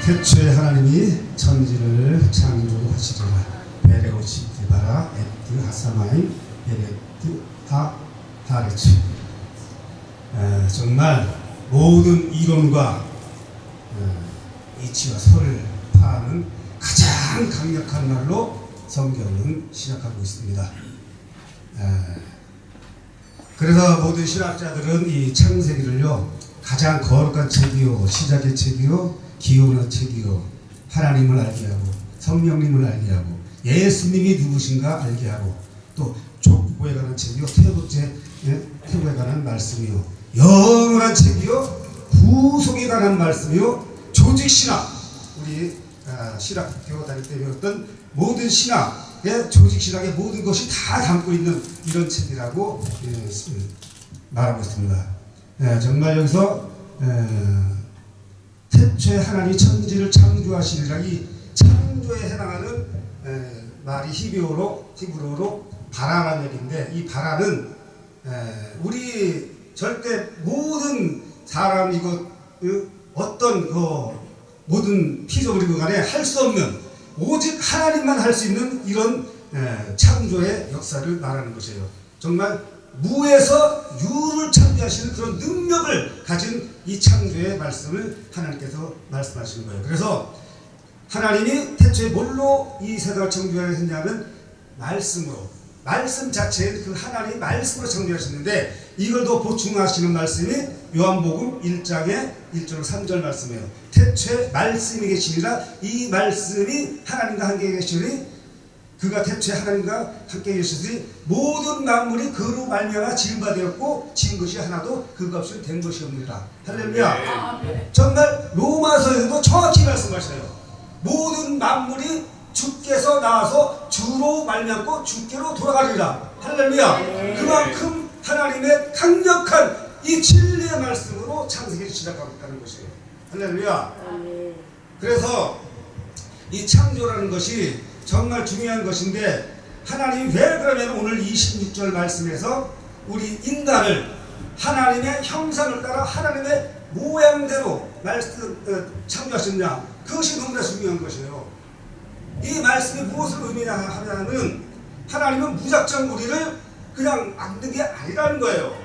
태초에 하나님이 천지를 창조하시리라. 베레오시 드바라 에트 하사마임 베레트 하다레츠. 정말 모든 이론과 이치와 설을 파하는 가장 강력한 말로 성경은 시작하고 있습니다. 그래서 모든 신학자들은 이 창세기를요, 가장 거룩한 책이요, 시작의 책이요, 기원의 책이요, 하나님을 알게 하고 성령님을 알게 하고 예수님이 누구신가 알게 하고 또 족보에 관한 책이요, 태고에 관한 말씀이요, 영원한 책이요, 구속에 관한 말씀이요, 조직신학, 우리 신학교 다닐 때 배웠던 모든 신학의 조직신학의 모든 것이 다 담고 있는 이런 책이라고 말하고 있습니다. 정말 여기서 태초에 하나님이 천지를 창조하시리라, 이 창조에 해당하는 말이 히브리어로 바라라는 얘기인데, 이 바라는 우리 절대 모든 사람 이거 어떤 모든 피조물이고 간에 할 수 없는, 오직 하나님만 할 수 있는 이런 창조의 역사를 말하는 것이에요. 정말 무에서 유를 창조하시는 그런 능력을 가진 이 창조의 말씀을 하나님께서 말씀하시는 거예요. 그래서 하나님이 태초에 뭘로 이 세상을 창조했냐면 말씀으로, 말씀 자체인 그 하나님이 말씀으로 창조하셨는데, 이걸 더 보충하시는 말씀이 요한복음 1장의 1절 3절 말씀이에요. 태초에 말씀이 계시니라, 이 말씀이 하나님과 함께 계시니 그가 태초에 하나님과 함께 계시니 모든 만물이 그로 말미암아 지은 바 되었고 지은 것이 하나도 그가 없이 된 것이 없느니라. 할렐루야. 정말 로마서에서도 정확히 말씀하시네요. 모든 만물이 주께서 나와서 주로 말미암고 주께로 돌아가리라. 할렐루야. 그만큼 하나님의 강력한 이 진리의 말씀으로 창세기를 시작하고 있다는 것이에요. 할렐루야. 그래서 이 창조라는 것이 정말 중요한 것인데, 하나님이 왜 그러면 오늘 26절 말씀에서 우리 인간을 하나님의 형상을 따라 하나님의 모양대로 창조하셨냐, 그것이 너무나 중요한 것이에요. 이 말씀이 무엇을 의미하냐면, 하나님은 무작정 우리를 그냥 만든 게 아니라는 거예요.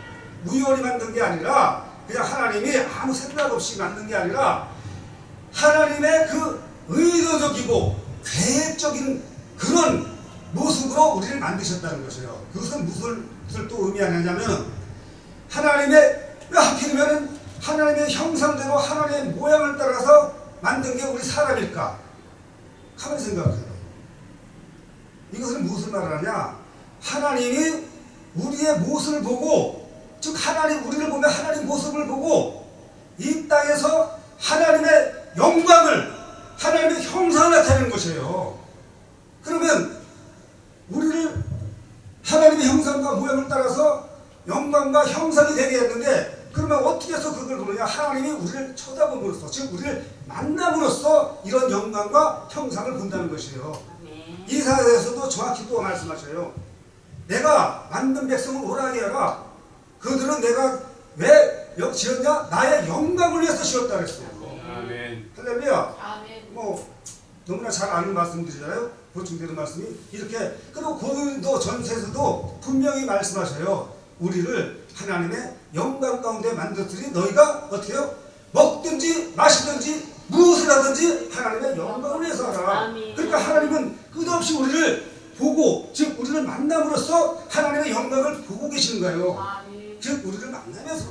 우연히 만든 게 아니라, 그냥 하나님이 아무 생각 없이 만든 게 아니라 하나님의 그 의도적이고 계획적인 그런 모습으로 우리를 만드셨다는 것이에요. 그것은 무엇을 또 의미하냐면, 하나님의, 왜 하필이면 하나님의 형상대로 하나님의 모양을 따라서 만든 게 우리 사람일까? 가만히 생각해요. 이것은 무엇을 말하냐? 하나님이 우리의 모습을 보고, 즉 하나님, 우리를 보면 하나님 모습을 보고 이 땅에서 하나님의 영광을, 하나님의 형상을 나타내는 것이에요. 그러면 우리를 하나님의 형상과 모양을 따라서 영광과 형상이 되게 했는데, 그러면 어떻게 해서 그걸 보느냐? 하나님이 우리를 쳐다봄으로써, 즉 우리를 만남으로써 이런 영광과 형상을 본다는 것이에요. 이사야에서도 정확히 또 말씀하셔요. 내가 만든 백성을 오라게 하라. 그들은 내가 왜 지었냐? 나의 영광을 위해서 지었다 그랬어요. 아멘. 할렐루야. 아멘. 너무나 잘 아는 말씀들이잖아요. 보충되는 말씀이 이렇게. 그리고 고린도 전서에서도 분명히 말씀하셔요. 우리를 하나님의 영광 가운데 만들었으니 너희가 어떻게 해요? 먹든지 마시든지 무엇을 하든지 하나님의 영광을 위해서 하라. 그러니까 하나님은 끝없이 우리를 보고, 즉 우리를 만남으로써 하나님의 영광을 보고 계시는 거예요. 즉 우리를 만나면서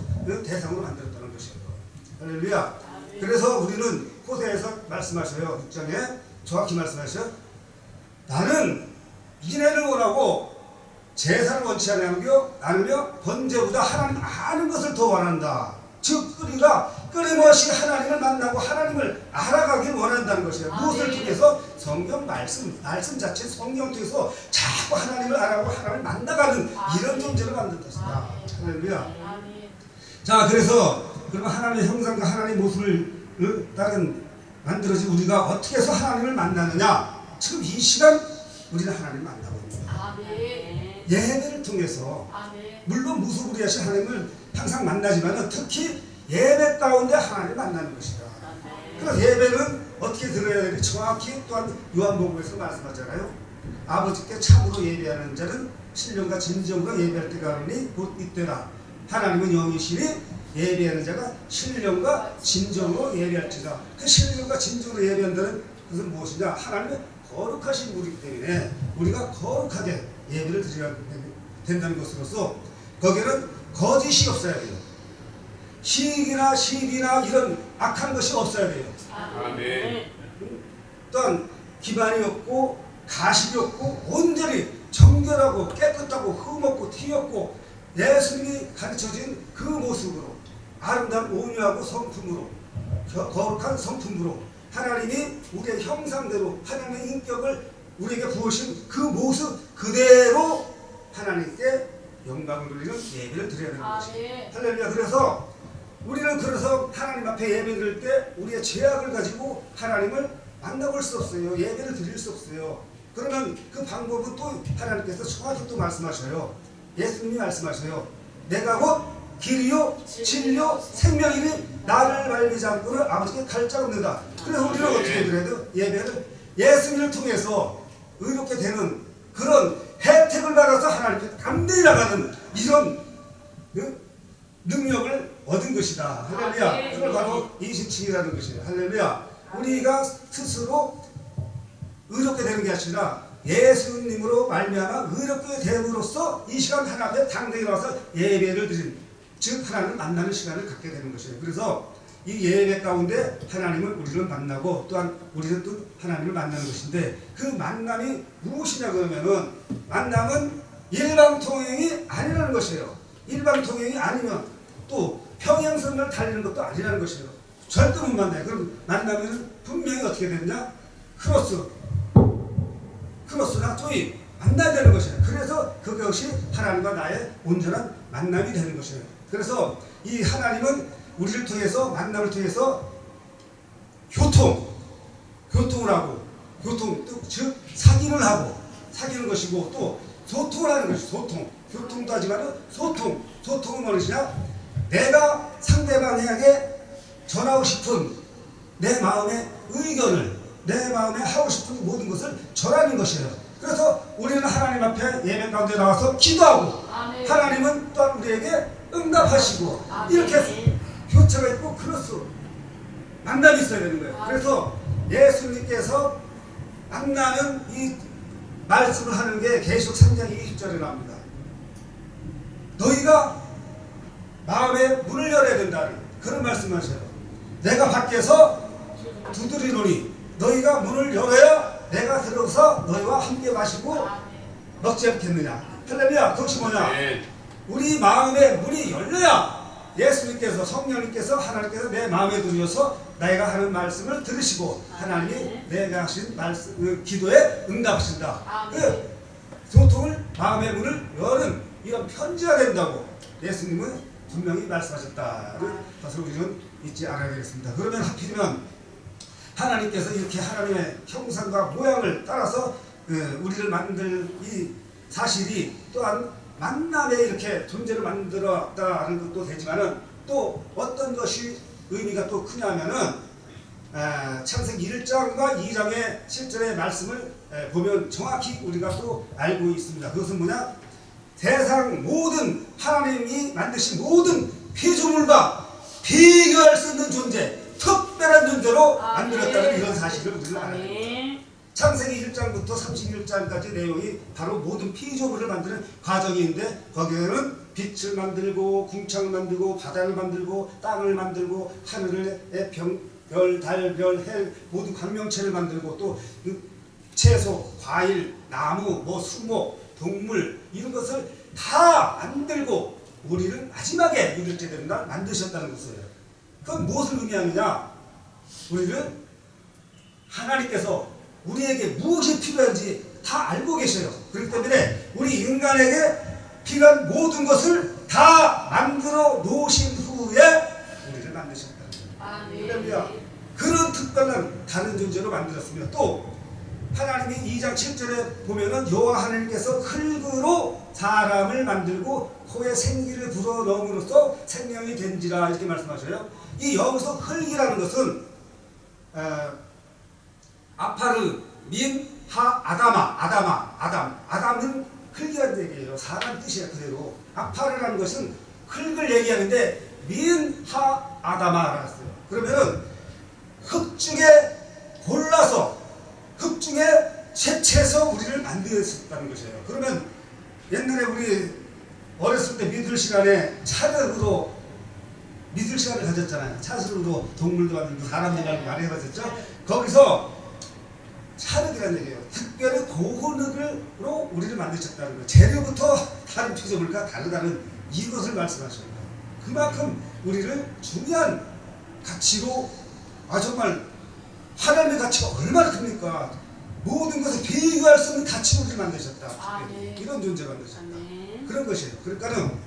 대상으로 만들었다는 것이에요. 할렐루야. 그래서 우리는 호세에서 말씀하셔요. 6장에 정확히 말씀하셔요. 나는 인애를 원하고 제사를 원치 않으며 번제보다 하나님 아는 것을 더 원한다. 즉 우리가 끊임없이 하나님을 만나고 하나님을 알아가길 원한다는 것이에요. 무엇을 통해서? 성경 말씀 자체, 성경 통해서 자꾸 하나님을 알아가고 하나님을 만나가는 이런 존재를 만든다. 할렐루야. 자, 그래서 그러면 하나님의 형상과 하나님의 모습을 따른 만들어진 우리가 어떻게 해서 하나님을 만나느냐? 지금 이 시간 우리는 하나님을 만나고 있는 거예요. 예배를 통해서. 물론 무소불위하신 하나님을 항상 만나지만 특히 예배 가운데 하나님을 만나는 것이다. 그래서 예배는 어떻게 드려야 되는지 정확히 또한 요한복음에서 말씀하잖아요. 아버지께 참으로 예배하는 자는 신령과 진정으로 예배할 때가 오니 곧 이때라. 하나님은 영이시니 예배하는 자가 신령과 진정으로 예배할지다. 그 신령과 진정으로 예배한다는 것은 무엇이냐? 하나님의 거룩하신 분이기 때문에 우리가 거룩하게 예배를 드려야 된다는 것으로서 거기에는 거짓이 없어야 돼요. 시기나 시비나 이런 악한 것이 없어야 돼요. 아멘. 또한 기만이 없고 가식이 없고 온전히 정결하고 깨끗하고 흠없고 튀었고 예수님이 가르쳐진 그 모습으로 아름다운 온유하고 성품으로 거룩한 성품으로 하나님이 우리의 형상대로 하나님의 인격을 우리에게 부으신 그 모습 그대로 하나님께 영광을 돌리는 예배를 드려야 되는 것입니다. 할렐루야. 그래서 우리는 하나님 앞에 예배 드릴 때 우리의 죄악을 가지고 하나님을 만나볼 수 없어요. 예배를 드릴 수 없어요. 그러면 그 방법은 또 하나님께서 정확히 또 말씀하셔요. 예수님이 말씀하셔요. 내가 곧 길이요 진리요 생명이니 나를 말미지 않고는 아버지께 갈 자가 없는다. 그래서 우리는 어떻게 드려야 돼요? 예배를 예수님을 통해서 의롭게 되는 그런 혜택을 받아서 하나님께 감대히 나가는 이런 능력을 얻은 것이다. 할렐루야. 그걸 바로 인식칭이라는 것이에요. 할렐루야. 우리가 스스로 의롭게 되는 게 아니라 예수님으로 말미암아 의롭게 됨으로써 이 시간 하나님 앞에 당당히 나와서 예배를 드린, 즉 하나님을 만나는 시간을 갖게 되는 것이에요. 그래서 이 예배 가운데 하나님을 우리는 만나고 또한 우리는 또 하나님을 만나는 것인데 그 만남이 무엇이냐 그러면은 만남은 일방통행이 아니라는 것이에요. 일방통행이 아니면 또 평행선을 달리는 것도 아니라는 것이에요. 절대 못 만나요. 그럼 만나면 분명히 어떻게 되느냐? 크로스나 조이 만나야 되는 것이에요. 그래서 그것이 하나님과 나의 온전한 만남이 되는 것이에요. 그래서 이 하나님은 우리를 통해서 만남을 통해서 교통을 하고 즉 사귀는 것이고 또 소통을 하는 것이 교통도 하지만 소통은 무엇이냐? 내가 상대방에게 전하고 싶은 내 마음의 의견을 내 마음에 하고 싶은 모든 것을 전하는 것이에요. 그래서 우리는 하나님 앞에 예배 가운데 나와서 기도하고 아멘. 하나님은 또한 우리에게 응답하시고 아멘. 이렇게 교차가 있고 크로스 만남이 있어야 되는 거예요. 아멘. 그래서 예수님께서 만나는 이 말씀을 하는 게 계시록 3장 20절에 나옵니다. 너희가 마음의 문을 열어야 된다는 그런 말씀하셔요. 내가 밖에서 두드리노니 너희가 문을 열어야 내가 들어서 너희와 함께 마시고 먹지 않겠느냐. 할렐루야. 그것이 뭐냐? 우리 마음의 문이 열려야 예수님께서 성령님께서 하나님께서 내 마음에 들여서 내가 하는 말씀을 들으시고 하나님이 내가 하신 말씀 기도에 응답하신다. 그 소통을 마음의 문을 여는 이런 편지가 된다고 예수님은 분명히 말씀하셨다는 것을 우리는 잊지 않아야 되겠습니다. 그러면 하필이면 하나님께서 이렇게 하나님의 형상과 모양을 따라서 우리를 만들 이 사실이 또한 만남에 이렇게 존재를 만들었다는 것도 되지만은 또 어떤 것이 의미가 또 크냐면은 창세기 1장과 2장의 실전의 말씀을 보면 정확히 우리가 또 알고 있습니다. 그것은 뭐냐? 세상 모든 하나님이 만드신 모든 피조물과 비교할 수 있는 존재, 특별한 존재로 만들었다는 이런 사실을 우리는 알아야 됩니다. 창세기 1장부터 31장까지 내용이 바로 모든 피조물을 만드는 과정인데 거기에는 빛을 만들고 궁창을 만들고 바다를 만들고 땅을 만들고 하늘의 별, 달, 별, 해 모든 광명체를 만들고 또 채소, 과일, 나무, 수목, 동물 이런 것을 다 만들고 우리를 마지막에 유일째 되는 날 만드셨다는 것이에요. 그건 무엇을 의미하느냐? 우리는 하나님께서 우리에게 무엇이 필요한지 다 알고 계셔요. 그렇기 때문에 우리 인간에게 필요한 모든 것을 다 만들어 놓으신 후에 우리를 만드셨다는 거예요. 그런 특별한 다른 존재로 만들었으며 또 하나님이 2장 7절에 보면은 여호와 하나님께서 흙으로 사람을 만들고 코에 생기를 불어 넣음으로써 생명이 된지라 이렇게 말씀하셔요. 이 여기서 흙이라는 것은 아파르 민 하 아담은 흙이라는 얘기예요. 사람 뜻이야 그대로. 아파르라는 것은 흙을 얘기하는데 민 하 아담아라고 했어요. 그러면은 흙 중에 골라서 흙 중에 채취해서 우리를 만들었다는 것이에요. 그러면 옛날에 우리 어렸을 때 믿을 시간에 차흙으로 믿을 시간을 가졌잖아요. 차흙으로 동물도 만들고 사람도 만들고 많이 해봤었죠. 거기서 차흙이라는 얘기예요. 특별히 고운 흙으로 우리를 만드셨다는 거예요. 재료부터 다른 피조물과 다르다는 이것을 말씀하셔요. 그만큼 우리를 중요한 가치로 정말 하나님의 가치가 얼마나 큽니까? 모든 것을 비교할 수 없는 가치로 우리를 만드셨다. 네. 이런 존재 만드셨다. 네. 그런 것이에요. 그러니까는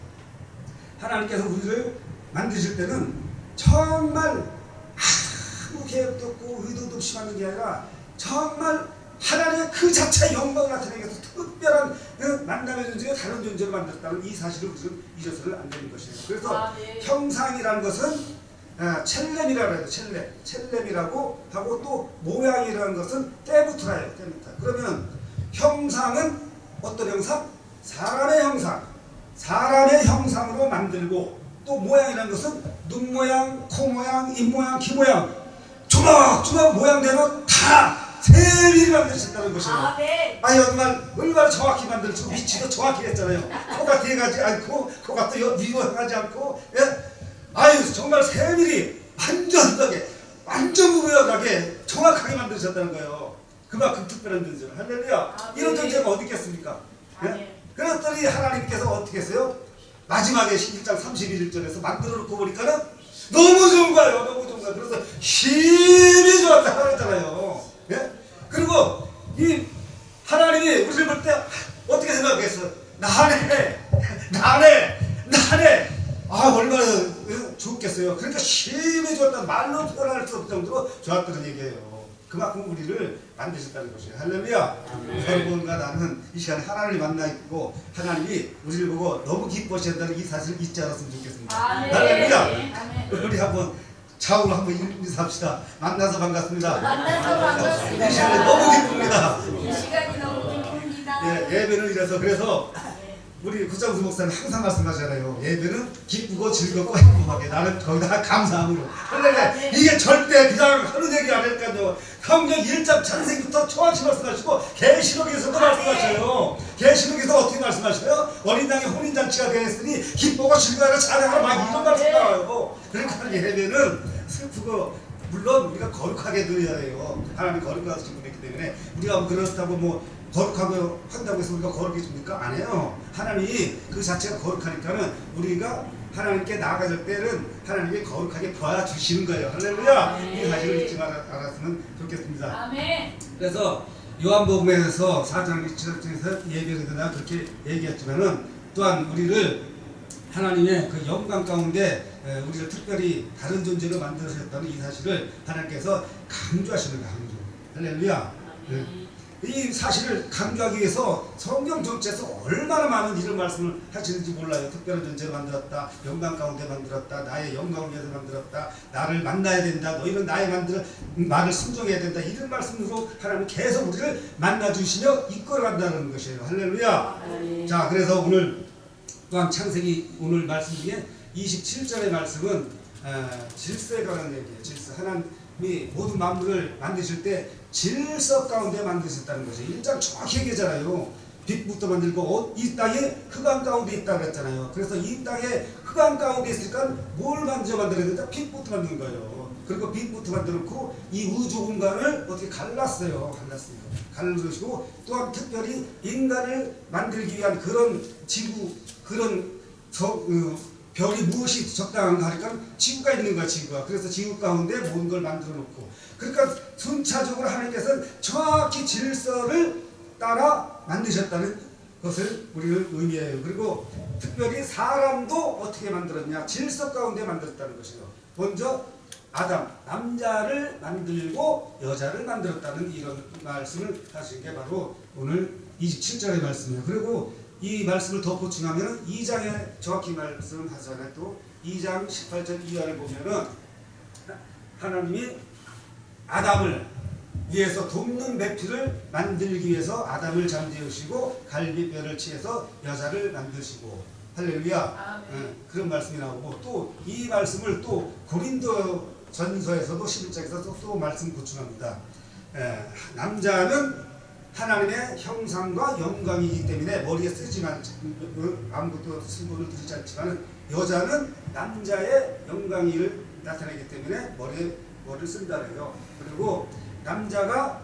하나님께서 우리를 만드실 때는 정말 아무 계획도 없고 의도도 없이 만든 게 아니라 정말 하나님의 그 자체의 영광을 나타내기 위해서 특별한 만남의 존재가 다른 존재로 만들었다는 이 사실을 우리는 잊어서는 안 되는 것이에요. 그래서 네. 형상이라는 것은 첼렘이라고 해요. 첼렘이라고 하고 또 모양이라는 것은 때부터라요. 때부터. 그러면 형상은 어떤 형상? 사람의 형상. 사람의 형상으로 만들고 또 모양이라는 것은 눈 모양, 코 모양, 입 모양, 귀 모양 조막조막 모양대로 다 세밀히 만드셨다는 것이에요. 네. 정말 얼마나 정확히 만들었고 위치도 정확히 했잖아요. 코가 뒤에가지 않고 코가 또 위로 가지 않고 정말 세밀히 완전 무모하게 정확하게 만드셨다는 거예요. 그만큼 특별한 존재로. 할렐루야. 네. 이런 존재가 어디 있겠습니까? 네. 그랬더니 하나님께서 어떻게 했어요? 마지막에 1장 31절에서 만들어 놓고 보니까는 너무 좋은 거예요. 너무 좋은 거예요. 그래서 힘이 좋았다 그랬잖아요. 예? 그리고 이 하나님이 우리를 볼 때 어떻게 생각했어? 나네. 얼마나 좋겠어요. 그러니까 힘이 좋았다. 말로 표현할 수 없을 정도로 좋았다는 얘기예요. 그만큼 우리를 만드셨다는 것이에요. 할렐루야. 여러분과 나는 이 시간에 하나님을 만나 있고 하나님이 우리를 보고 너무 기뻐하신다는 이 사실을 잊지 않았으면 좋겠습니다. 네. 할렐루야. 우리 한번 좌우로 한번 인사합시다. 만나서 반갑습니다. 만나서 반갑습니다. 이 시간에 너무 기쁩니다. 이 시간이 너무 기쁩니다. 예배는 이래서 그래서 우리 구장수 목사님 항상 말씀하잖아요. 예배는 기쁘고 즐겁고 행복하게. 나는 거기다가 감사함으로. 그런데 이게 절대 그냥 하는 얘기 아닐까요. 성경 1장 창세기부터 정확히 말씀하시고 계시록에서도 말씀하셔요. 계시록에서 어떻게 말씀하셔요? 어린 양의 혼인잔치가 되었으니 기쁘고 즐거워하라 찬양하라 막 이런 말씀 나와요. 그러니까 예배는 슬프고 물론 우리가 거룩하게 드려야 해요. 하나님 거룩하신 분이기 때문에 우리가 그렇다고 거룩하고 한다고 해서 우리가 거룩해집니까? 안 해요. 하나님이 그 자체가 거룩하니까는 우리가 하나님께 나아갈 때는 하나님이 거룩하게 도와주시는 거예요. 할렐루야. 이 사실을 잊지 않았으면 좋겠습니다. 아멘. 그래서 요한복음에서 4장 1절에서 예배를 드나 그렇게 얘기했지만은 또한 우리를 하나님의 그 영광 가운데 우리를 특별히 다른 존재로 만들어주셨다는 이 사실을 하나님께서 강조하시는 거예요. 할렐루야. 이 사실을 강조하기 위해서 성경 전체에서 얼마나 많은 이런 말씀을 하시는지 몰라요. 특별한 존재로 만들었다. 영광 가운데 만들었다. 나의 영광을 위해서 만들었다. 나를 만나야 된다. 너희는 나의 말을 순종해야 된다. 이런 말씀으로 하나님 계속 우리를 만나주시며 이끌어간다는 것이에요. 할렐루야. 자, 그래서 오늘 또한 창세기 오늘 말씀 중에 27절의 말씀은 질서에 관한 얘기예요. 질서. 하나님이 모든 만물을 만드실 때 질서 가운데 만드셨다는 거죠. 1장 정확히 얘기하잖아요. 빛부터 만들고 이 땅에 흑암 가운데 있다 그랬잖아요. 그래서 이 땅에 흑암 가운데 있으니까 뭘 만들어야 된다? 빛부터 만든 거예요. 그리고 빛부터 만들었고 이 우주 공간을 어떻게 갈랐어요. 갈라주시고 또한 특별히 인간을 만들기 위한 그런 지구 그런 별이 무엇이 적당한가 하니까 지구가 있는 거야. 지구가. 그래서 지구 가운데 모든 걸 만들어 놓고 그러니까 순차적으로 하나님께서는 정확히 질서를 따라 만드셨다는 것을 우리는 의미해요. 그리고 특별히 사람도 어떻게 만들었냐. 질서 가운데 만들었다는 것이요. 먼저 아담, 남자를 만들고 여자를 만들었다는 이런 말씀을 하신 게 바로 오늘 27절의 말씀이에요. 그리고 이 말씀을 더 보충하면 2장에 정확히 말씀하잖아요. 또 2장 18절 이하를 보면은 하나님이 아담을 위해서 돕는 배필을 만들기 위해서 아담을 잠재우시고 갈비뼈를 취해서 여자를 만드시고 할렐루야. 그런 말씀이 나오고 또 이 말씀을 또 고린도 전서에서도 11장에서 또 말씀 보충합니다. 남자는 하나님의 형상과 영광이기 때문에 머리에 쓰지만 아무것도 승부를 두지 않지만 여자는 남자의 영광을 나타내기 때문에 머리를 쓴다래요. 그리고 남자가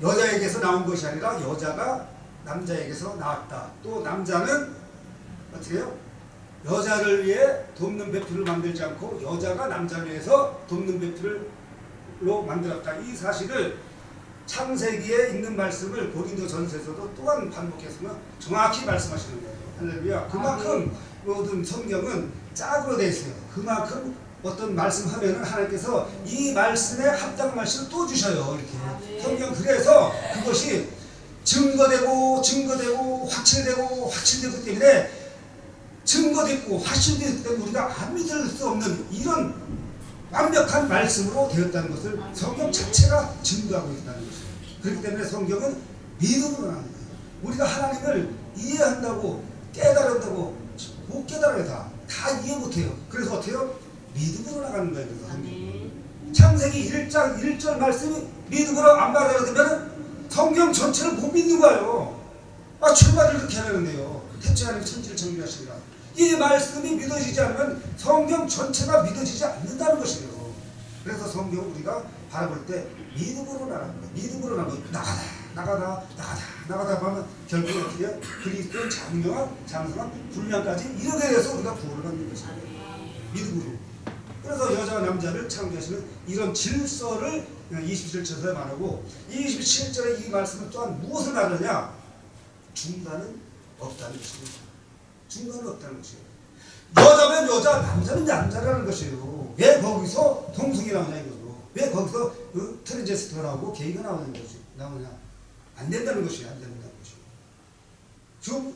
여자에게서 나온 것이 아니라 여자가 남자에게서 나왔다. 또 남자는 어떻게 해요? 여자를 위해 돕는 배필을 만들지 않고 여자가 남자를 위해서 돕는 배필로 만들었다. 이 사실을 창세기에 있는 말씀을 고린도 전서에서도 또한 반복해서 정확히 말씀하시는 거예요. 할렐루야. 그만큼 모든 성경은 짝으로 되어 있어요. 그만큼 어떤 말씀하면은 하나님께서 이 말씀에 합당한 말씀을 또 주셔요. 이렇게 성경 그래서 그것이 증거되고 확실되기 때문에 증거됐고 확실되기 때문에 우리가 안 믿을 수 없는 이런 완벽한 말씀으로 되었다는 것을 성경 자체가 증거하고 있다는 것이에요. 그렇기 때문에 성경은 믿음으로 나가는 거예요. 우리가 하나님을 이해한다고 깨달은다고 못 깨달아요. 다 이해 못해요. 그래서 어떻게 해요? 믿음으로 나가는 거예요. 그래서 성경. 창세기 1장 1절 말씀이 믿음으로 안 받아들이면 성경 전체를 못 믿는 거예요. 출마를 그렇게 하는데요. 태초에 하나님 천지를 정리하시니라. 이 말씀이 믿어지지 않으면 성경 전체가 믿어지지 않는다는 것이에요. 그래서 성경을 우리가 바라볼 때 믿음으로 나가는 거예요. 믿음으로 나가면 나가다 하면 결국 어떻게 해요? 그리스도의 장성한 분량까지 이렇게 돼서 우리가 구원을 받는 것이에요. 믿음으로. 그래서 여자와 남자를 창조하시는 이런 질서를 27절에 말하고 27절에 이 말씀은 또한 무엇을 말하느냐? 중간은 없다는 것입니다. 중간은 없다는 것이에요. 여자면 여자, 남자면 남자라는 것이에요. 왜 거기서 동성이 나오냐 이거죠. 왜 거기서 트랜스제스터가 나오고 게이가 나오냐? 안 된다는 것이에요. 안 된다는 것이에요. 지금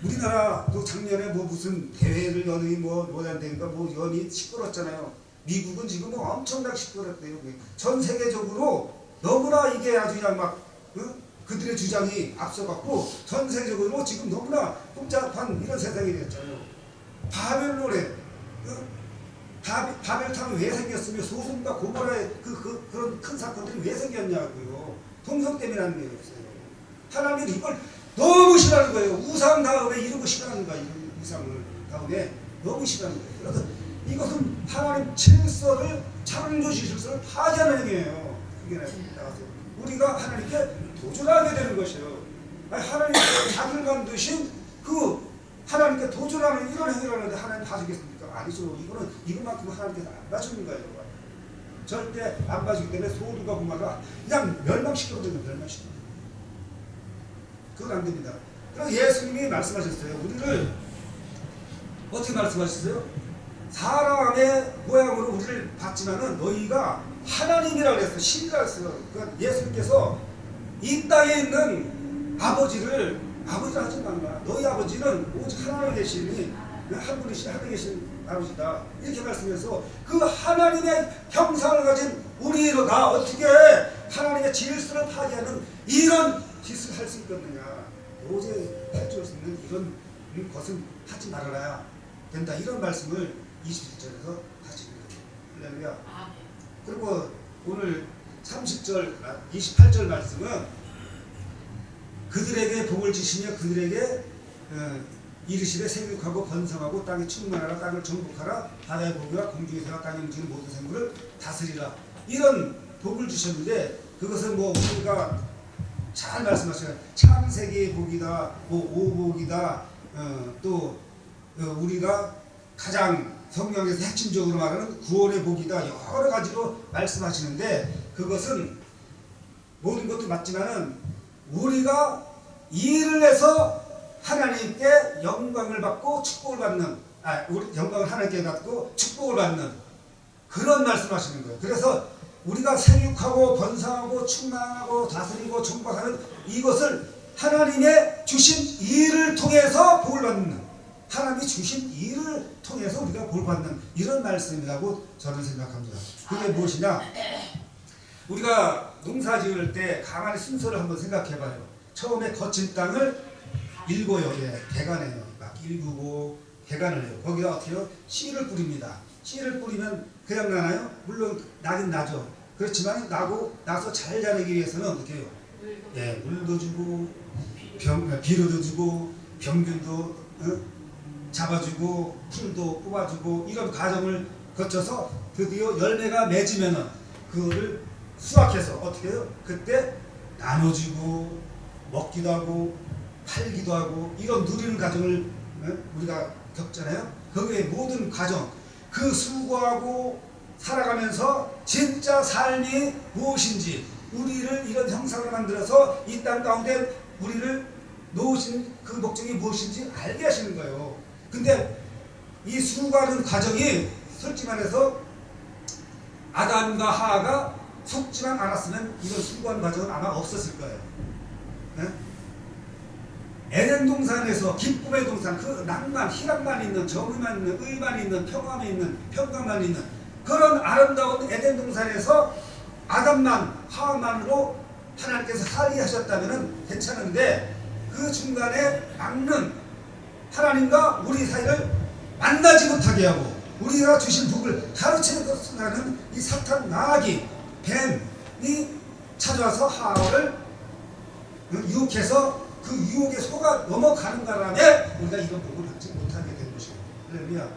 우리나라도 작년에 무슨 대회를 연이 노란대인가 연이 시끄럽잖아요. 미국은 지금 엄청나게 시끄럽대요. 전 세계적으로 너무나 이게 아주 그냥 막 그들의 주장이 앞서갖고 전 세계적으로 지금 너무나 복잡한 이런 세상이 됐잖아요. 바벨론에 바벨탑이 왜 생겼으며 소돔과 고모라의 그런 큰 사건들이 왜 생겼냐고요. 동성 때문이라는 거였어요. 하나님은 이걸 너무 싫어하는 거예요. 우상 다음에 이런 거 싫어하는 거야. 이런 우상을 다음에 너무 싫어하는 거예요. 그래서 이것은 하나님 질서를 창조시 질서를 파괴하는 행위예요. 그게 나가서 우리가 하나님께 도전하게 되는 것이에요. 하나님께 자기를 만드신 그 하나님께 도전하는 이런 행위를 하는데 하나님 봐주겠습니까? 아니죠. 이것만큼 하나님께서 안 봐주는 거예요. 절대 안 봐주기 때문에 소돔과 고모라가 그냥 멸망시키거든요. 멸망시키거든요. 그건 안 됩니다. 그래서 예수님이 말씀하셨어요. 우리를 어떻게 말씀하셨어요? 사람의 모양으로 우리를 봤지만은 너희가 하나님이라고 그랬어요. 신이라고 했어요. 그러니까 예수님께서 이 땅에 있는 아버지를 아버지라 하지 말라. 너희 아버지는 오직 하나님 계시니 한 분이신 하늘에 계신 아버지다. 이렇게 말씀해서 그 하나님의 형상을 가진 우리가 어떻게 하나님의 질서를 파괴하는 이런 짓을 할 수 있겠느냐. 도저히 해줄 수 있는 이런 것은 하지 말아야 된다. 이런 말씀을 27절에서 하십니다. 할렐루야. 그리고 오늘 30절, 28절 말씀은 그들에게 복을 주시며 그들에게 이르시되 생육하고 번성하고 땅에 충만하라. 땅을 정복하라. 바다의 고기와 공중에서나 땅에 움직이는 모든 생물을 다스리라. 이런 복을 주셨는데 그것은 우리가 잘 말씀하셔요. 창세기의 복이다, 오복이다, 또 우리가 가장 성경에서 핵심적으로 말하는 구원의 복이다. 여러 가지로 말씀하시는데 그것은 모든 것도 맞지만은 우리가 일을 해서 하나님께 영광을 받고 축복을 받는, 우리 영광을 하나님께 받고 축복을 받는 그런 말씀하시는 거예요. 그래서 우리가 생육하고 번성하고 충만하고 다스리고 정복하는 이것을 하나님의 주신 일을 통해서 복을 받는, 하나님이 주신 일을 통해서 우리가 복을 받는 이런 말씀이라고 저는 생각합니다. 그게 무엇이냐? 우리가 농사 지을 때 가만히 순서를 한번 생각해 봐요. 처음에 거친 땅을 일궈요. 예, 개간해요. 막 일구고 개간을 해요. 거기다 어떻게 해요? 씨를 뿌립니다. 씨를 뿌리면 그냥 나나요? 물론 나긴 나죠. 그렇지만 나서 잘 자라기 위해서는 어떻게 해요? 예, 물도 주고 비료도 주고 병균도 잡아주고 풀도 뽑아주고 이런 과정을 거쳐서 드디어 열매가 맺으면은 그거를 수확해서 어떻게 해요? 그때 나눠주고 먹기도 하고 팔기도 하고 이런 누리는 과정을 우리가 겪잖아요. 거기에 모든 과정 그 수고하고 살아가면서 진짜 삶이 무엇인지 우리를 이런 형상을 만들어서 이 땅 가운데 우리를 놓으신 그 목적이 무엇인지 알게 하시는 거예요. 근데 이 수고하는 과정이 솔직히 말해서 아담과 하하가 속지만 않았으면 이런 수고하는 과정은 아마 없었을 거예요. 네? 에덴 동산에서 기쁨의 동산, 그 낭만, 희락만 있는, 정의만 있는, 의만 있는, 평화만 있는, 평강만 있는 그런 아름다운 에덴 동산에서 아담만, 하와만으로 하나님께서 살게 하셨다면 괜찮은데 그 중간에 막는 하나님과 우리 사이를 만나지 못하게 하고 우리가 주신 복을 가르치는 것을 이 사탄 마귀 뱀이 찾아와서 하와를 유혹해서 그 유혹에 속아 넘어가는 바람에 우리가 이런 복을 받지 못하게 된 것이에요. 할렐루야.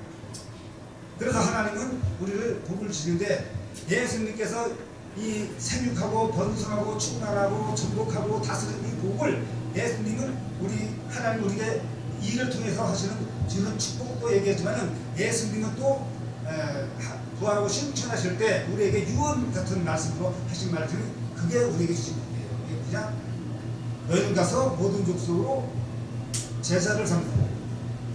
그래서 하나님은 우리를 복을 주시는데 예수님께서 이 생육하고 번성하고 충만하고 정복하고 다스리는 이 복을 예수님은 하나님 우리에게 이를 통해서 하시는 지금 축복도 얘기했지만은 예수님은 또 부활하고 승천하실 때 우리에게 유언 같은 말씀으로 하신 말씀이 그게 우리에게 주신 복이에요. 이게 그냥 너희는 가서 모든 족속으로 제사를 삼고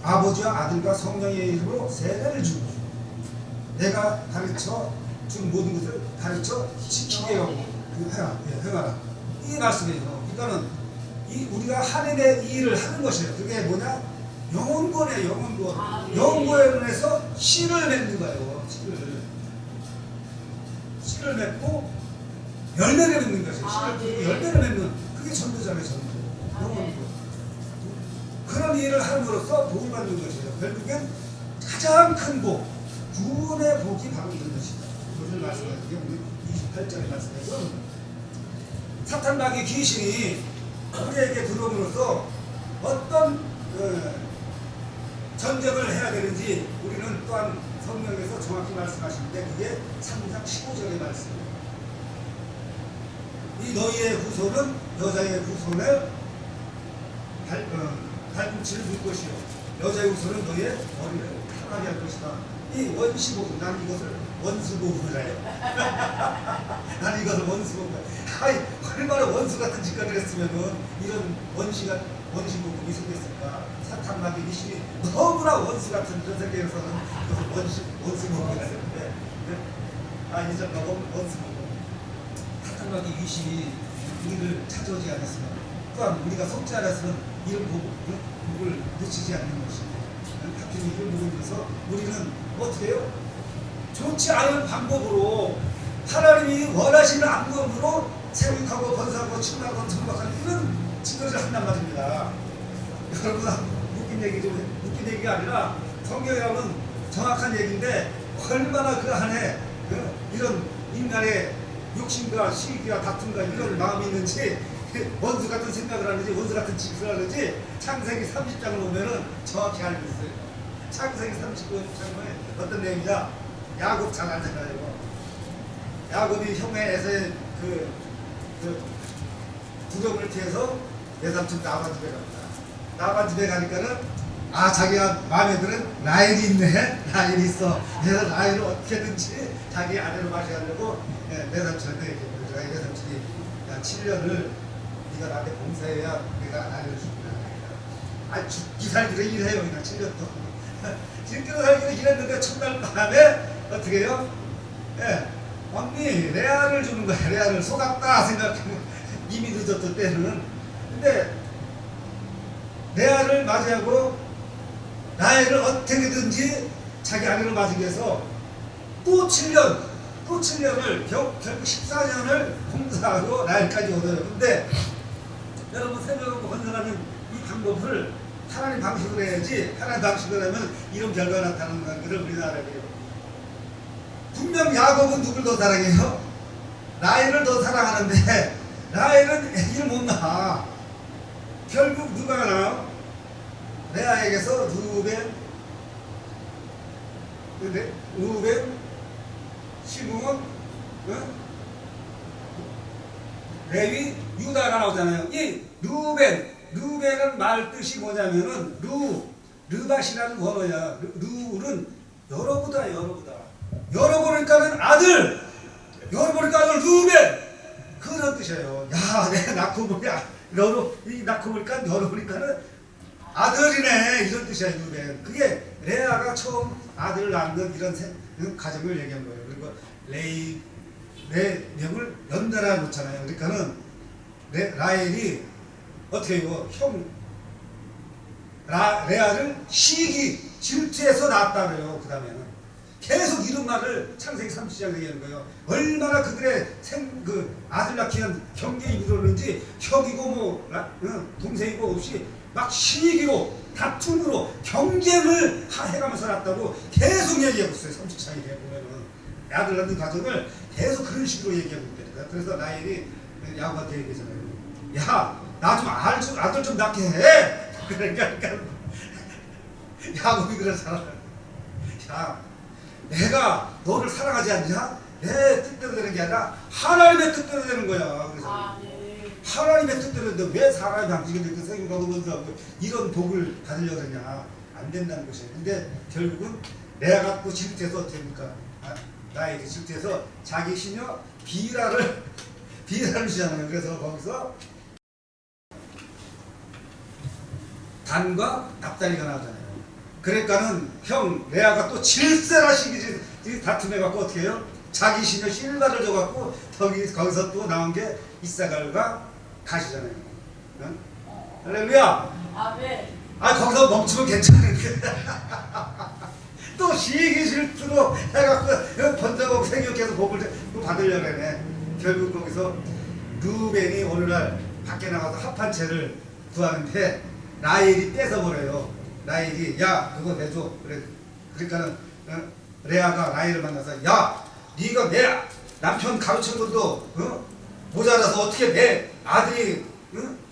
아버지와 아들과 성령의 이름으로 세례를 주고 내가 가르쳐 준 모든 것을 가르쳐 지키게 하고 행하라. 이 말씀이에요. 그러니까는 우리가 하나님의 이 일을 하는 것이에요. 그게 뭐냐? 영혼권이에요. 영혼권. 영혼권에서 씨를 맺는 거예요. 씨를 맺고 열매를 맺는 거죠. 씨를 뿌리고 열매를 맺는 그게 전도잖아요. 전도. 영혼권. 그런 일을 함으로써 복을 받는 것이에요. 결국엔 가장 큰 복, 구원의 복이 바로 이런 것이다. 그것을 말씀하는 게 우리 28절에 말씀해서 사탄 마귀 귀신이 우리에게 들어옴으로써 어떤 전쟁을 해야 되는지 우리는 또한 성경에서 정확히 말씀하시는데 그게 3장 15절의 말씀이에요. 이 너희의 후손은 여자의 후손을 발꿈치를 물 것이요 여자의 후손은 너희의 머리를 타하게 할 것이다. 이 원시복음, 난 이것을 원수복음을 해요. 난 이것을 원수복음. 아이 얼마나 원수 같은 짓거리를 했으면은 이런 원시복음이 생겼을까? 사탄 마귀 귀신이 너무나 원수 같은 전 세계에서는 그것을 원수복음을 하는데, 이전 가보면 원수복음. 사탄 마귀 귀신이 우리를 찾아오지 않았으면, 또한 우리가 속지 않았으면 이런 복을 놓치지 않는 것입니다. 같은 일을 보면서 우리는 어떻게 해요? 좋지 않은 방법으로 하나님이 원하시는 방법으로 생육하고 번성하고 충만하고 정박하는 이런 짓거리를 한단 말입니다. 여러분 웃긴 얘기가 아니라 성경에 나오는 정확한 얘기인데 얼마나 그 안에 이런 인간의 욕심과 시기와 다툼과 이런 마음이 있는지 원수 같은 생각을 하는지 원수 같은 짓을 하는지 창세기 30장을 보면은 정확히 알고 있어요. 창세기 39장에 어떤 내용이냐? 야곱 잘 알잖아요. 야곱이 형의 에서의 그 두려움을 피해서 외삼촌 라반 집에 갑니다. 라반 집에 가니까는 자기가 마음에 드는 라헬이 있네. 라헬이 있어. 그래서 라헬을 어떻게든지 자기 아내로 마셔가려고 외삼촌한테 얘기해요. 외삼촌이 7년을 네가 나한테 봉사해야 내가 아내를 주구나. 죽기 살기로 일해요. 그냥 7년 동안. 죽기로 살기로 일했는데 첫날 밤에 어떻게 해요? 언니 레아를 주는 거야. 레아를 속았다 생각하면 이미 늦었을 때는. 근데 레아를 맞이하고 라헬을 어떻게든지 자기 아내로 맞이기 위해서 또 7년 또 7년을 결국 14년을 공사하고 라헬까지 얻어요. 근데 여러분 생명하고 건설하는 이 방법을 하나님 방식으로 해야지, 하나님 방식으로 하면 이런 결과가 나타나는 것을 우리가 알아야 돼요. 분명 야곱은 누굴 더 사랑해요? 라헬을 더 사랑하는데 라헬은 애기를 못 낳아. 결국 누가 나요? 레아에게서 루벤, 시므온, 레위, 유다가 나오잖아요. 이 루벤은 말 뜻이 뭐냐면은 르밭이라는 원어야. 르는 여러보다. 열어보니까는 아들, 루벤, 그런 뜻이에요. 야, 내가 낳고 보니까 열어보니까는 아들이네, 이런 뜻이야. 루벤. 그게 레아가 처음 아들을 낳는 이런 가정을 얘기한 거예요. 그리고 네 명을 연달아 놓잖아요. 그러니까는 라헬이 어떻게 해요? 레아를 시기 질투해서 낳았다 그래요. 그 다음에는 계속 이런 말을 창세기 30장 얘기하는 거예요. 얼마나 그들의 아들 낳기 위한 경계에 이르렀는지, 형이고 동생이고 없이 막 시기로 다툼으로 경쟁을 해가면서 낳았다고 계속 얘기하고 있어요. 30장에 보면은 아들 낳는 과정을 계속 그런 식으로 얘기하고 있다니까. 그래서 라헬이 야곱한테 얘기하잖아요. 야, 나 좀 아들 좀 낳게 해. 그러니까 야곱이 그러잖아. 야, 내가 너를 사랑하지 않냐? 내 뜻대로 되는 게 아니라 하나님의 뜻대로 되는 거야. 그래서 하나님의 뜻대로 되는데 왜 사람의 방식이 이렇게 생각하고 이런 복을 받으려고 그러냐? 안 된다는 것이에요. 근데 결국은 내가 또 질투해서 어떻게 됩니까? 나에게 질투해서 자기 시녀 비라를 주잖아요. 그래서 거기서 단과 납달리가 나오잖아요. 그러니까는 형 레아가 또 질세라 시기 다툼해 갖고 어떻게 해요? 자기 시녀 실바를 줘 갖고 거기서 또 나온 게 이사갈과 가시잖아요. 응? 할렐루야. 아멘. 거기서 멈추면 괜찮은데 또 시기 질투로 해갖고 번쩍하고 생육해서 복을 받으려고 하네. 결국 거기서 루벤이 어느 날 밖에 나가서 합한 채를 구하는데 라헬이 뺏어버려요. 라헬이 야 그거 내줘. 그러니까는 레아가 라헬을 만나서 야 네가 내 남편 가르친 것도 모자라서 어떻게 내 아들이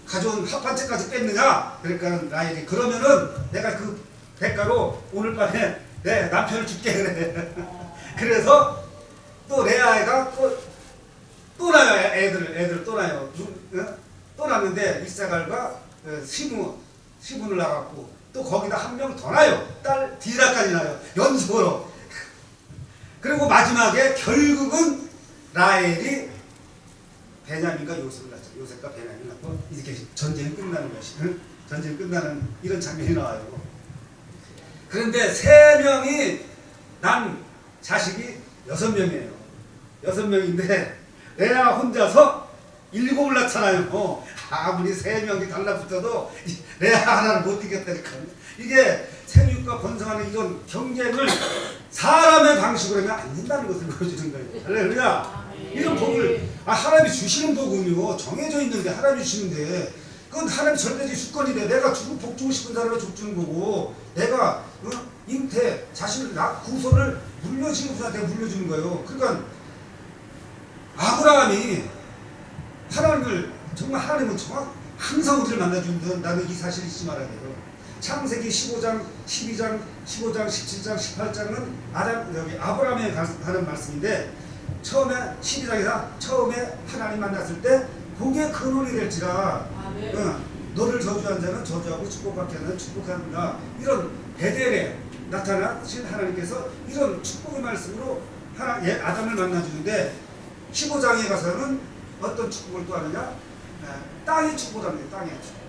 가져온 합한채까지 뺐느냐. 그러니까 라헬이 그러면은 내가 그 대가로 오늘 밤에 내 남편을 줄게 그래. 그래서 또 레아가 또 나요. 애들을 또 나요. 또 났는데 이사갈과 시므온을 낳았고 또 거기다 한 명 더 나요. 딸 디라까지 나요. 연속으로. 그리고 마지막에 결국은 라헬이 베냐민과 요셉을 낳죠. 요셉과 베냐민을 낳고 이렇게 전쟁이 끝나는 것이, 전쟁이 끝나는 이런 장면이 나와요. 그런데 3명이 난 자식이 6명이에요. 6명인데 레아 혼자서 7을 낳잖아요. 아무리 3명이 달라붙어도 레아 하나를 못 이겼다니까. 이게 생육과 번성하는 이런 경쟁을 사람의 방식으로 하면 안 된다는 것을 보여주는 거예요. 할렐루야. 이런 복을 하나님이 주시는 복은요 정해져 있는데, 하나님이 주시는데 그건 하나님 절대적 주권인데 내가 복 주고 싶은 사람을 주는 거고, 내가 잉태 자신을 구소를 물려주는 분한테 물려주는 거예요. 그러니까 아브라함이 하나님은 항상 우리를 만나주는, 나는 이 사실을 잊지 말아야 돼요. 창세기 15장, 12장, 17장, 18장은 아브라함에 하는 말씀인데, 처음에 12장에서 처음에 하나님 만났을 때 복의 근원이 될지라 너를 저주한 자는 저주하고 축복받게 하는 축복한다. 이런 베델에 나타나신 하나님께서 이런 축복의 말씀으로 아담을 만나주는데, 15장에 가서는 어떤 축복을 또 하느냐? 땅의 축복합니다. 땅의 축복.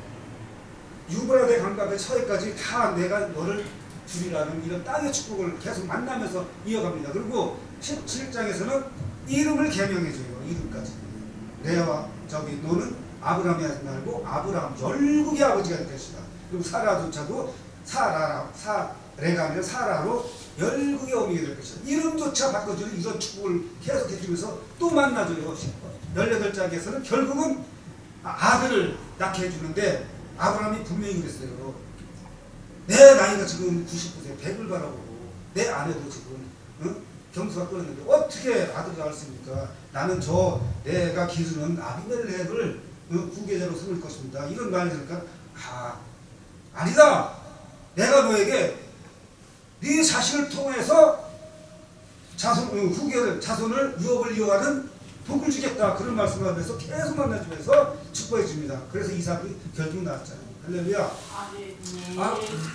유브라데 강가의 서해까지 다 내가 너를 주리라는 이런 땅의 축복을 계속 만나면서 이어갑니다. 그리고 17장에서는 이름을 개명해줘요. 이름까지. 레아와 너는 아브라함이 하지 말고 아브라함 열국의 아버지가 될 것이다. 그리고 사라조차도 레가 아니라 사라로 열국에 옮기게 될 것이다. 이름조차 바꿔주는 이런 축복을 계속 해주면서 또 만나줘요. 18장에서는 결국은 아들을 낳게 해주는데 아브라함이 분명히 그랬어요. 내 나이가 지금 99세 100을 바라보고 내 아내도 지금 경수가 끊었는데 어떻게 아들을 낳았습니까? 나는 내가 기르는 아비멜렉을 후계자로 삼을 것입니다. 이런 말을 들으니까 아니다. 내가 너에게 네 자식을 통해서 자손을 유업을 이어가는 복을 주겠다. 그런 말씀을 하면서 계속 만나주면서 축복해 줍니다. 그래서 이삭이 결국 나왔잖아요. 할렐루야.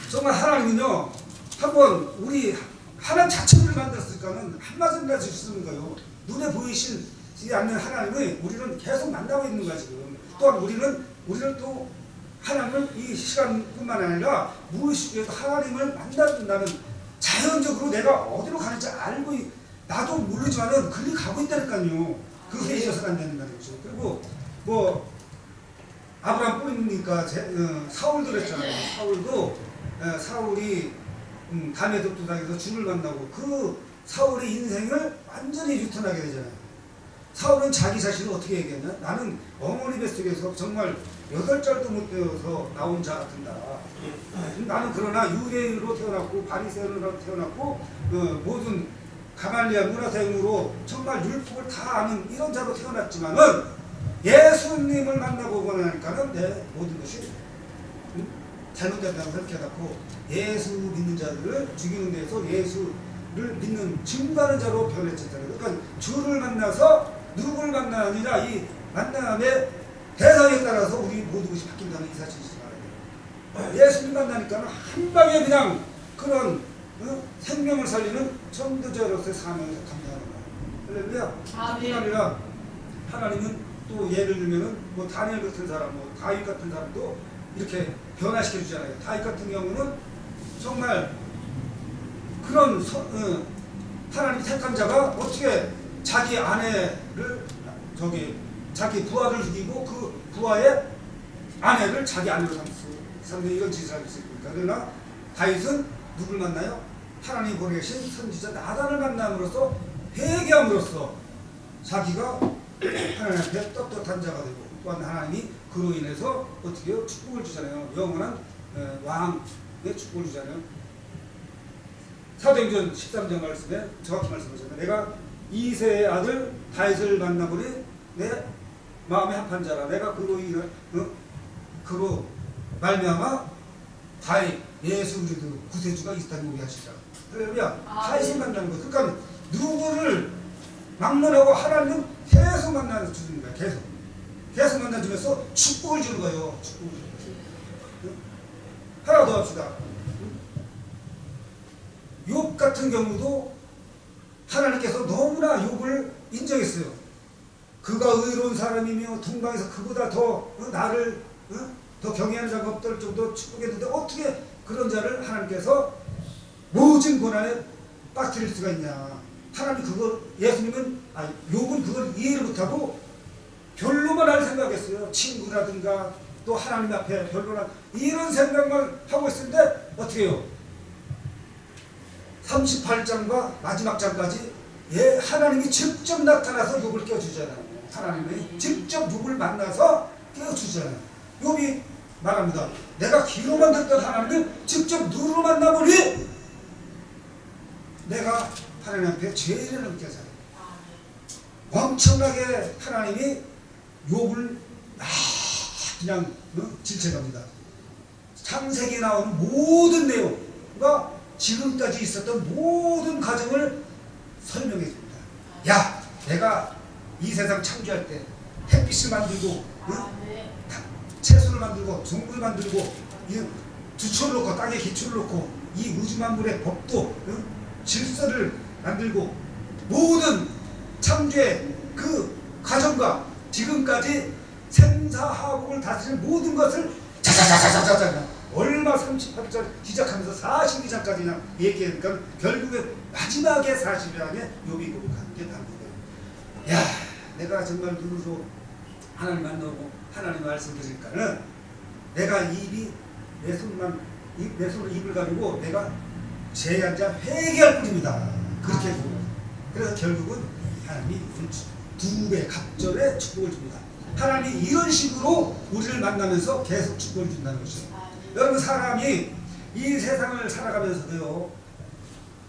정말 하나님은요, 한번 우리 하나님 자체를 만들었을까는 한마디나 줄 수 있는 거예요. 눈에 보이시지 않는 하나님을 우리는 계속 만나고 있는 거야 지금. 또한 우리는 또 하나님을 이 시간뿐만 아니라 무의식에도 하나님을 만난다는 자연적으로 내가 어디로 가는지 알고 나도 모르지만은 그리 가고 있다니까요. 그게 있어서는 안 된다는 거죠. 그리고 뭐 아브라함 뿌리니까 사울도 그랬잖아요. 사울이 다메섹 도상에서 주를 만나고 그 사울의 인생을 완전히 유턴하게 되잖아요. 사울은 자기 자신을 어떻게 얘기했냐? 나는 어머니 뱃속에서 정말 8살도 못 되어서 나온 자 같은다. 나는 그러나 유대인으로 태어났고 바리새인으로 태어났고 모든 가말리아 문화생으로 정말 율법을 다 아는 이런 자로 태어났지만은 예수님을 만나보고 나니까는 내 모든 것이 잘못된다고 생각해갖고 예수 믿는 자들을 죽이는 데서 예수를 믿는 증거하는 자로 변했잖아요. 그러니까 주를 만나서 누구를 만나느냐 이 만남의 대상에 따라서 우리 모든 것이 바뀐다는 이 사실이지 말아요. 예수님 만나니까는 한 방에 그냥 그런 생명을 살리는 전도자로서의 사명에서 감당하는 거예요. 할렐루야. 뿐 아니라 하나님은 또 예를 들면은 뭐 다니엘 같은 사람, 뭐 다윗 같은 사람도 이렇게 변화시켜 주잖아요. 다윗 같은 경우는 정말 그런 하나님 택한 자가 어떻게 자기 아내를 자기 부하를 죽이고 그 부하의 아내를 자기 아내로 삼는 이런 짓을 할 수 있습니까? 그러나 다윗은 누굴 만나요? 하나님 보내신 선지자 나단을 만남으로써 회개함으로써 자기가 하나님 앞에 떳떳한 자가 되고 또한 하나님이 그로 인해서 어떻게 해요? 축복을 주잖아요. 영원한 왕의 축복을 주잖아요. 사도행전 13장 말씀에 정확히 말씀하셨잖아요. 내가 이새의 아들 다윗을 만나보니 내 마음에 합한 자라. 내가 그로 말미암아 다윗 예수 그리스도 구세주가 이 땅에 오게 하시라. 할렐루야. 다윗을 만나는 거. 그러니까 누구를 막론하고 하나님은 계속 만나서 주는 거야. 계속 만나주면서 축복을 주는 거예요. 축복을 주는 거예요. 하나 더 합시다. 욥 같은 경우도 하나님께서 너무나 욥을 인정했어요. 그가 의로운 사람이며 동방에서 그보다 더 나를 더 경외하는 자가 없을 정도로 축복했는데 어떻게 그런 자를 하나님께서 모진 고난에 빠뜨릴 수가 있냐. 하나님 예수님은 욥은 그걸 이해를 못하고 별로만 할 생각했어요. 친구라든가 또 하나님 앞에 별로나 이런 생각만 하고 있었는데 어떻게 해요? 38장과 마지막 장까지 하나님이 직접 나타나서 욥을 깨워주잖아요. 하나님이 직접 욥을 만나서 깨워주잖아요. 욥이 말합니다. 내가 귀로만 듣던 하나님을 직접 눈으로 만나보니 내가 하나님 앞에 죄를 넘게 살아요. 엄청나게 하나님이 욥을 그냥 질책합니다. 창세기에 나오는 모든 내용과 지금까지 있었던 모든 과정을 설명해 줍니다. 야, 내가 이 세상 창조할 때 햇빛을 만들고 채소를 만들고 동물을 만들고 주초를 놓고 땅에 기초를 놓고 이 우주 만물의 법도 질서를 만들고 모든 창조의 그 과정과 지금까지 생사하복을 다스리는 모든 것을 자자자자자자 얼마 38절 시작하면서 42장까지 그냥 얘기하니까 결국에 마지막에 40장에 욥이 고백하는 게 나온 거예요. 야, 내가 정말 눈으로 하나님 만나고 하나님 말씀드릴까는 내가 입이 내 손으로 입을 가리고 내가 죄한자 회개할 뿐입니다. 그렇게 해서 그래서 결국은 하나님이 2배 갑절의 축복을 줍니다. 하나님이 이런 식으로 우리를 만나면서 계속 축복을 준다는 것이죠. 여러분, 사람이 이 세상을 살아가면서도요,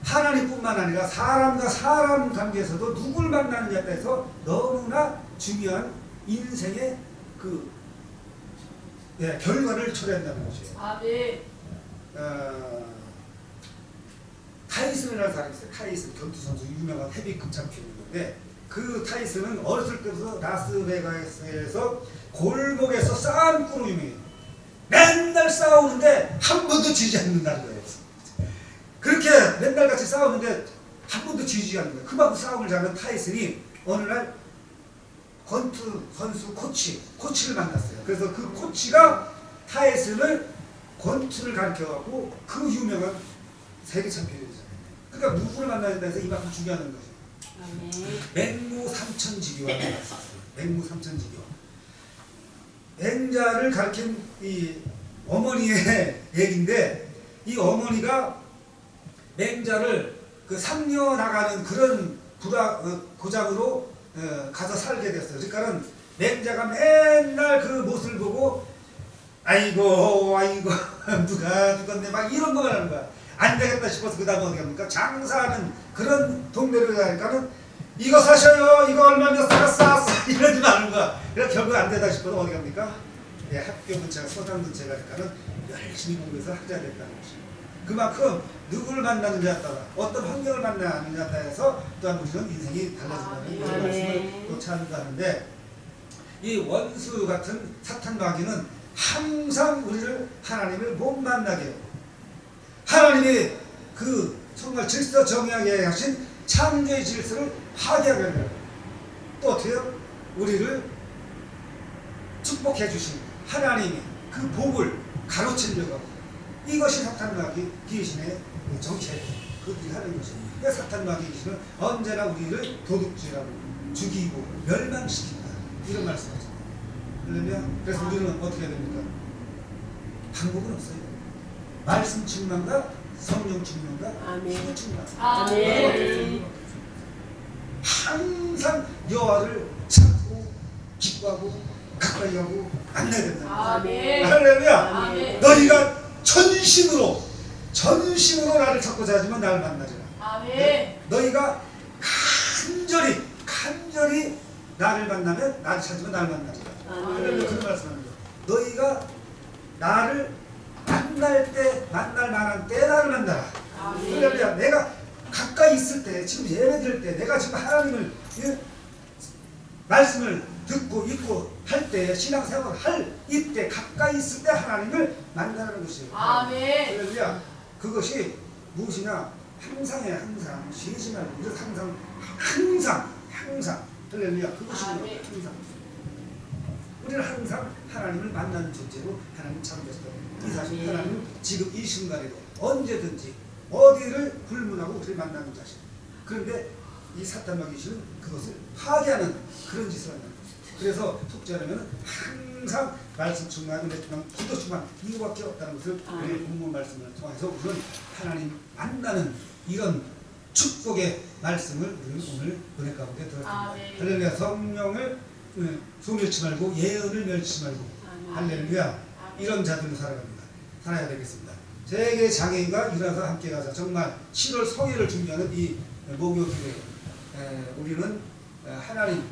하나님뿐만 아니라 사람과 사람 관계에서도 누굴 만나느냐에 따라서 너무나 중요한 인생의 결과를 초래한다는 것이에요. 아멘. 타이슨이라는 사람이 있어요. 타이슨 격투 선수, 유명한 헤비급 챔피언인데, 그 타이슨은 어렸을 때부터 라스베가스에서 골목에서 싸움꾼으로 유명해요. 맨날 싸우는데 한 번도 지지 않는다는 거예요. 그렇게 맨날 같이 싸우는데 한 번도 지지 않는 거예요. 그만큼 싸움을 잘하는 타이슨이 어느 날 권투 선수 코치를 만났어요. 그래서 그 코치가 타이슨을 권투를 가르쳐갖고 그 유명한 세계 챔피언이 되잖아요. 그러니까 누구를 만나야 해서 이만큼 중요한 거죠. 맹모 삼천지교와 맹모 삼천지교. 맹자를 가르친 이 어머니의 얘기인데, 이 어머니가 맹자를 그 상려 나가는 그런 고장으로 가서 살게 됐어요. 그러니까는 맹자가 맨날 그 모습을 보고 아이고 누가 죽었네 막 이런 거 하는 거야. 안 되겠다 싶어서 그 다음에 어디 갑니까? 장사하는 그런 동네를 가니까는 이거 사셔요. 이거 얼마면 싸 이러지 마는 거야. 그래서 결국 안 되다 싶어서 어디 갑니까? 학교 근처가 서당 근처에 가니까는 열심히 공부해서 학자가 됐다는 것이죠. 그만큼 누구를 만나느냐에 따라 어떤 환경을 만나느냐에 따라서 또한 우리는 인생이 달라진다는 이런 말씀을 또 찬양하는데, 이 원수 같은 사탄 마귀는 항상 우리를 하나님을 못 만나게 해요. 하나님이 그 정말 질서 정의하게 하신 창조의 질서를 파괴하게 해요. 또 어때요? 우리를 축복해 주신 하나님이 그 복을 가로채려고 하고, 이것이 사탄 마귀 귀신의 정체, 그들이 하는 것입니다. 사탄 마귀 귀신은 언제나 우리를 도둑질하고 죽이고 멸망시킨다, 이런 말씀하죠. 그래서 우리는 어떻게 해야 됩니까? 방법은 없어요. 말씀 충만과 성령 충만과 기도 충만. 아멘. 항상 여호와를 찾고 기뻐하고 가까이 하고 만나야 된다. 아멘. 할렐루야. 너희가 전심으로 나를 찾고자 하지만 나를 만나리라. 아멘. 너희가 간절히 나를 만나면 나를 찾으면 나를 만나리라. 할렐루야. 그런 말씀합니다. 너희가 나를 만날 만한 때 나를 만나라. 할렐루야. 내가 가까이 있을 때, 지금 예배 드릴 때, 내가 지금 하나님을 말씀을 듣고 있고 할 때, 신앙생활을 할 이때, 가까이 있을 때 하나님을 만나는 것이에요. 아멘. 할렐루야. 그것이 무엇이냐? 항상이에요. 항상 쉬지 말고, 이렇게 항상 할렐루야. 그것이 항상 우리는 항상 하나님을 만나는 존재로 하나님 창조했어요. 이 사실 하나님은 지금 이 순간에도 언제든지 어디를 불문하고 우리를 만나는 자신. 그런데 이 사탄 마귀신은 그것을 파괴하는 그런 짓을 한다는 거죠. 그래서 속죄하려면 항상 말씀 충만, 은혜 충만, 기도 충만, 이거밖에 없다는 것을 오늘 본문 말씀을 통해서 우리는 하나님 만나는 이런 축복의 말씀을 우리는 오늘 은혜 가운데 들었습니다. 할렐루야. 성령을 소멸치 말고 예언을 멸치 말고, 할렐루야. 이런 자들로 살아야 되겠습니다. 세계 장애인과 일어나서 함께 가자. 정말 7월 성회를 준비하는 이 목요일에 우리는 하나님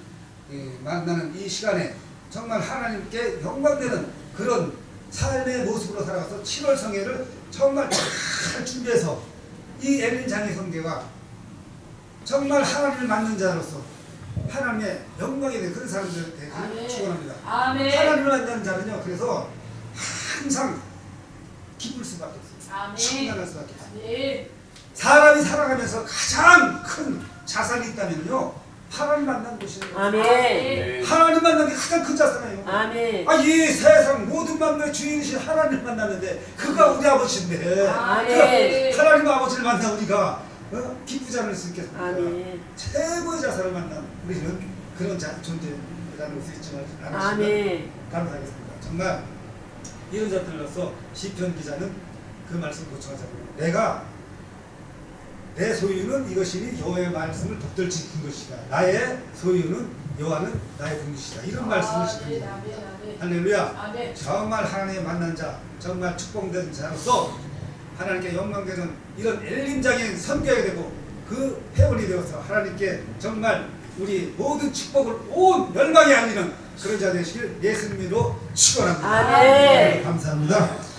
만나는 이 시간에 정말 하나님께 영광되는 그런 삶의 모습으로 살아가서 7월 성회를 정말 잘 준비해서 이 엘린 장애 성대와 정말 하나님을 만난 자로서 하나님의 영광이 되는 그런 사람들을 되기를 축원합니다. 하나님을 만나는 자는요, 그래서 항상 기쁠 수밖에 없어요. 충만할 수밖에 없어요. 사람이 살아가면서 가장 큰 자산이 있다면요, 하나님 만난 것이에요. 하나님 만난 게 가장 큰 자산이에요. 이 세상 모든 만물의 주인이신 하나님을 만났는데 그가 우리 아버지인데, 하나님 아버지를 만나 우리가 기쁘지 않을 수 있겠습니까? 최고의 자산을 만난 우리는 그런 존재라는 것을 잊지 않으시면 감사하겠습니다. 정말 이런 자들로서 시편 기자는 그 말씀 고청하자고, 내가 내 소유는 이것이니 여호와의 말씀을 붙들 지킨 것이다. 나의 소유는 여호와는 나의 분이시다. 이런 말씀을 지킨 겁니다. 할렐루야. 아멘. 정말 하나님의 만난 자, 정말 축복된 자로서 하나님께 영광되는 이런 엘림장인 선교하게 되고 그 회원이 되어서 하나님께 정말 우리 모든 축복을 온 열방에 알리는 그런 자 되시길 예수님으로 축원합니다. 아멘. 감사합니다.